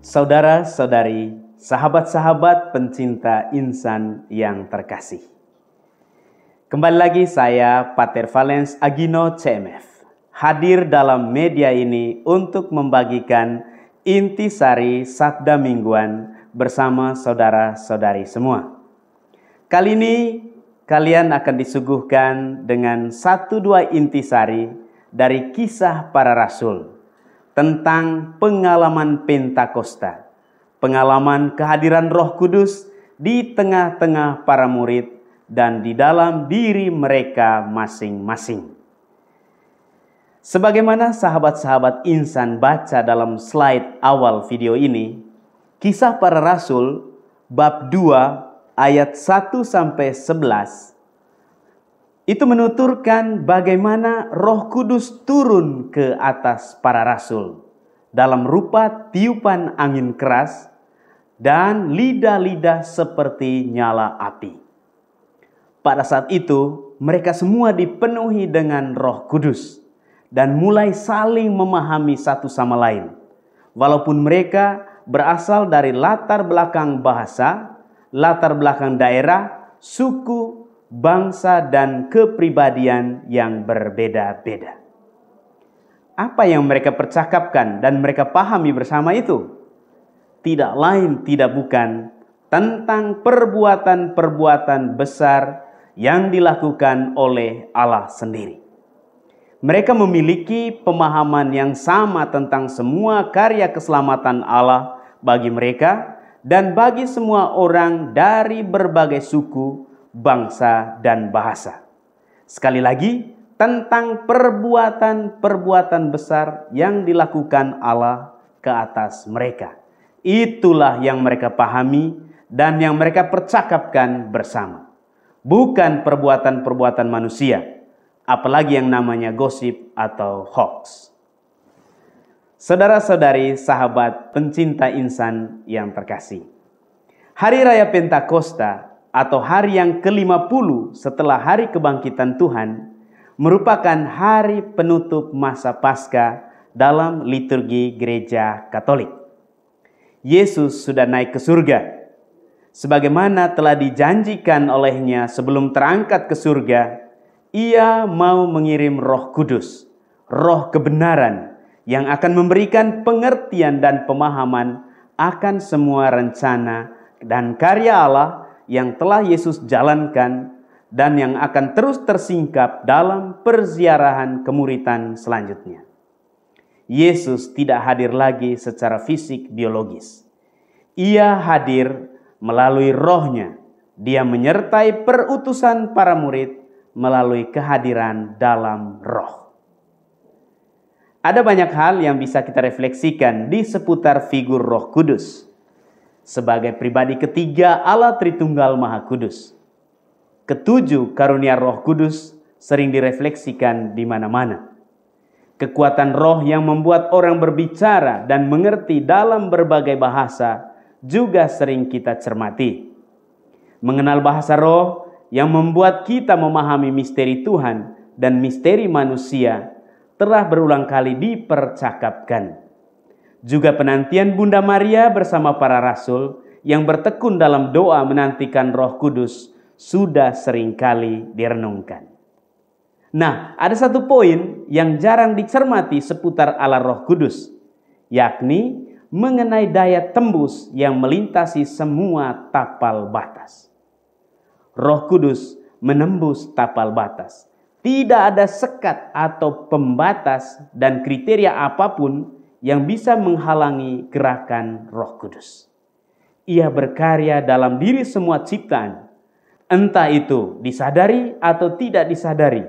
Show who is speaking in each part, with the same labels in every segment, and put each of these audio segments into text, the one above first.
Speaker 1: Saudara-saudari, sahabat-sahabat pencinta insan yang terkasih. Kembali lagi saya, Pater Valens Agino CMF, hadir dalam media ini untuk membagikan intisari sabda mingguan bersama saudara-saudari semua. Kali ini kalian akan disuguhkan dengan 1-2 intisari dari Kisah Para Rasul tentang pengalaman Pentakosta, pengalaman kehadiran Roh Kudus di tengah-tengah para murid dan di dalam diri mereka masing-masing. Sebagaimana sahabat-sahabat insan baca dalam slide awal video ini, Kisah Para Rasul bab 2 ayat 1-11 itu menuturkan bagaimana Roh Kudus turun ke atas para rasul dalam rupa tiupan angin keras dan lidah-lidah seperti nyala api. Pada saat itu mereka semua dipenuhi dengan Roh Kudus dan mulai saling memahami satu sama lain. Walaupun mereka berasal dari latar belakang bahasa, latar belakang daerah, suku, bangsa dan kepribadian yang berbeda-beda. Apa yang mereka percakapkan dan mereka pahami bersama itu? Tidak lain tidak bukan tentang perbuatan-perbuatan besar yang dilakukan oleh Allah sendiri. Mereka memiliki pemahaman yang sama tentang semua karya keselamatan Allah bagi mereka dan bagi semua orang dari berbagai suku, bangsa dan bahasa. Sekali lagi, tentang perbuatan-perbuatan besar yang dilakukan Allah ke atas mereka. Itulah yang mereka pahami dan yang mereka percakapkan bersama. Bukan perbuatan-perbuatan manusia, apalagi yang namanya gosip atau hoax. Saudara-saudari, sahabat pencinta insan yang terkasih. Hari Raya Pentakosta atau hari yang ke-50 setelah hari kebangkitan Tuhan merupakan hari penutup masa Paskah dalam liturgi Gereja Katolik. Yesus sudah naik ke surga. Sebagaimana telah dijanjikan olehnya sebelum terangkat ke surga, Ia mau mengirim Roh Kudus, Roh kebenaran yang akan memberikan pengertian dan pemahaman akan semua rencana dan karya Allah yang telah Yesus jalankan dan yang akan terus tersingkap dalam perziarahan kemuritan selanjutnya. Yesus tidak hadir lagi secara fisik biologis. Ia hadir melalui Roh-Nya. Dia menyertai perutusan para murid melalui kehadiran dalam Roh. Ada banyak hal yang bisa kita refleksikan di seputar figur Roh Kudus sebagai pribadi ketiga Allah Tritunggal Maha Kudus. Ketujuh karunia Roh Kudus sering direfleksikan di mana-mana. Kekuatan roh yang membuat orang berbicara dan mengerti dalam berbagai bahasa juga sering kita cermati. Mengenal bahasa roh yang membuat kita memahami misteri Tuhan dan misteri manusia telah berulang kali dipercakapkan. Juga penantian Bunda Maria bersama para rasul yang bertekun dalam doa menantikan Roh Kudus sudah seringkali direnungkan. Nah, ada satu poin yang jarang dicermati seputar Allah Roh Kudus, yakni mengenai daya tembus yang melintasi semua tapal batas. Roh Kudus menembus tapal batas. Tidak ada sekat atau pembatas dan kriteria apapun yang bisa menghalangi gerakan Roh Kudus. Ia berkarya dalam diri semua ciptaan, entah itu disadari atau tidak disadari,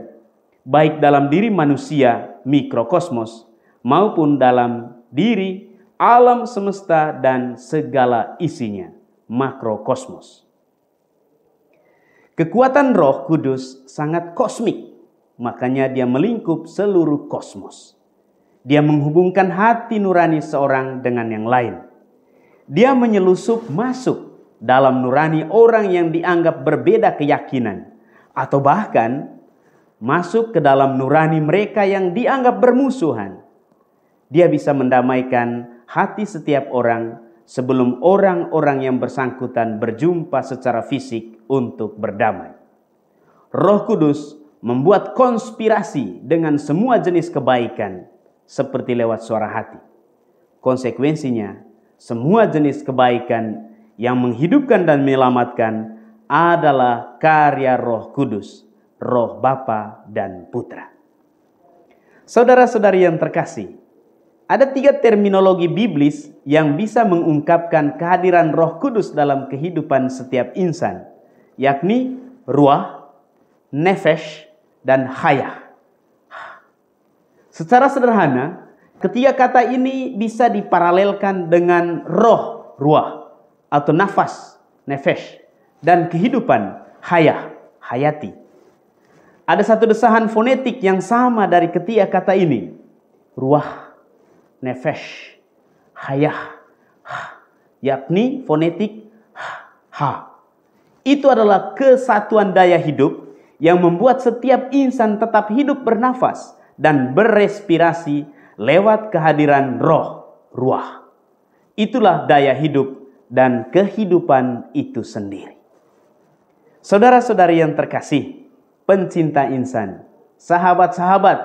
Speaker 1: baik dalam diri manusia, mikrokosmos, maupun dalam diri alam semesta dan segala isinya, makrokosmos. Kekuatan Roh Kudus sangat kosmik, makanya dia melingkup seluruh kosmos. Dia menghubungkan hati nurani seorang dengan yang lain. Dia menyelusup masuk dalam nurani orang yang dianggap berbeda keyakinan, atau bahkan masuk ke dalam nurani mereka yang dianggap bermusuhan. Dia bisa mendamaikan hati setiap orang sebelum orang-orang yang bersangkutan berjumpa secara fisik untuk berdamai. Roh Kudus membuat konspirasi dengan semua jenis kebaikan seperti lewat suara hati. Konsekuensinya, semua jenis kebaikan yang menghidupkan dan menyelamatkan adalah karya Roh Kudus, Roh Bapa dan Putra. Saudara-saudari yang terkasih, ada 3 terminologi biblis yang bisa mengungkapkan kehadiran Roh Kudus dalam kehidupan setiap insan, yakni ruah, nefesh, dan hayah. Secara sederhana, ketiga kata ini bisa diparalelkan dengan roh, ruah, atau nafas, nefesh, dan kehidupan, hayah, hayati. Ada satu desahan fonetik yang sama dari ketiga kata ini. Ruah, nefesh, hayah, yakni fonetik ha. Itu adalah kesatuan daya hidup yang membuat setiap insan tetap hidup bernafas dan berrespirasi lewat kehadiran roh, ruah. Itulah daya hidup dan kehidupan itu sendiri. Saudara-saudari yang terkasih, pencinta insan, sahabat-sahabat,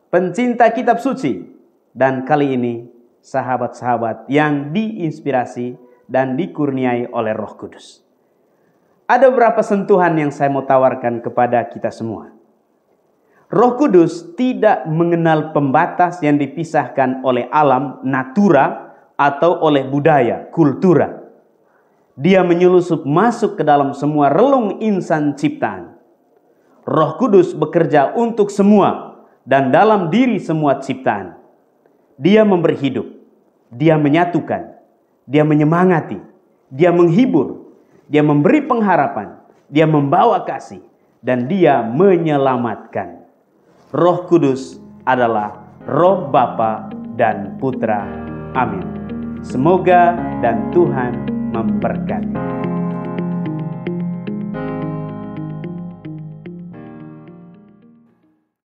Speaker 1: pencinta kitab suci, dan kali ini sahabat-sahabat yang diinspirasi dan dikurniai oleh Roh Kudus. Ada beberapa sentuhan yang saya mau tawarkan kepada kita semua. Roh Kudus tidak mengenal pembatas yang dipisahkan oleh alam, natura, atau oleh budaya, kultura. Dia menyelusup masuk ke dalam semua relung insan ciptaan. Roh Kudus bekerja untuk semua dan dalam diri semua ciptaan. Dia memberi hidup, dia menyatukan, dia menyemangati, dia menghibur, dia memberi pengharapan, dia membawa kasih, dan dia menyelamatkan. Roh Kudus adalah Roh Bapa dan Putra. Amin. Semoga dan Tuhan memberkati.